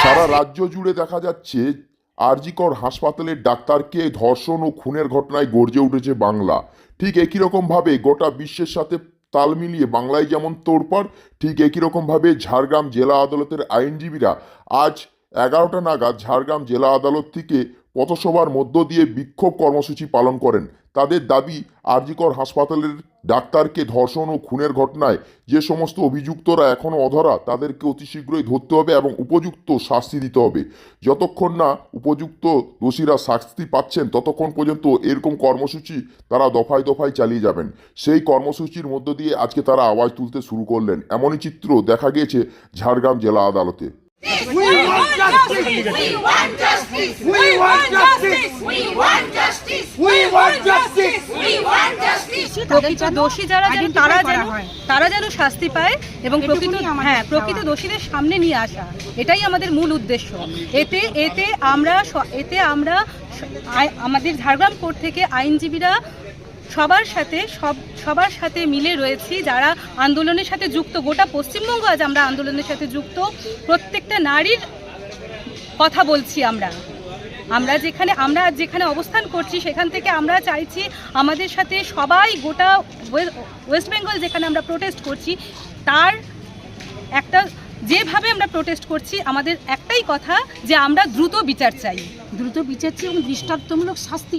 সারা রাজ্য জুড়ে দেখা যাচ্ছে আর.জি. কর হাসপাতালের ডাক্তারকে ধর্ষণ ও খুনের ঘটনায় গর্জে উঠেছে বাংলা। ঠিক একই রকমভাবে গোটা বিশ্বের সাথে তাল মিলিয়ে বাংলায় যেমন তোড়পাড়, ঠিক একই রকমভাবে ঝাড়গ্রাম জেলা আদালতের আইনজীবীরা আজ 11টা নাগাদ ঝাড়গ্রাম জেলা আদালত থেকে পথসভার মধ্য দিয়ে বিক্ষোভ কর্মসূচি পালন করেন। তাদের দাবি, আর.জি. কর হাসপাতালের ডাক্তারকে ধর্ষণ ও খুনের ঘটনায় যে সমস্ত অভিযুক্তরা এখনও অধরা, তাদেরকে অতি শীঘ্রই ধরতে হবে এবং উপযুক্ত শাস্তি দিতে হবে। যতক্ষণ না উপযুক্ত দোষীরা শাস্তি পাচ্ছেন ততক্ষণ পর্যন্ত এরকম কর্মসূচি তারা দফায় দফায় চালিয়ে যাবেন। সেই কর্মসূচির মধ্য দিয়ে আজকে তারা আওয়াজ তুলতে শুরু করলেন। এমনই চিত্র দেখা গিয়েছে ঝাড়গ্রাম জেলা আদালতে। প্রকৃত দোষী যারা তারা যেন শাস্তি পায় এবং প্রকৃত দোষীদের সামনে নিয়ে আসা, এটাই আমাদের মূল উদ্দেশ্য। এতে আমরা আমাদের ঝাড়গ্রাম কোর্ট থেকে আইনজীবীরা সবার সাথে মিলে রয়েছি, যারা আন্দোলনের সাথে যুক্ত। গোটা পশ্চিমবঙ্গ আজ আমরা আন্দোলনের সাথে যুক্ত। প্রত্যেকটা নারীর কথা বলছি আমরা যেখানে অবস্থান করছি সেখান থেকে আমরা চাইছি আমাদের সাথে সবাই, গোটা ওয়েস্ট বেঙ্গল যেখানে আমরা প্রোটেস্ট করছি, তার একটা যেভাবে আমরা প্রোটেস্ট করছি, আমাদের একটাই কথা যে আমরা দ্রুত বিচার চাই এবং দৃষ্টান্তমূলক শাস্তি।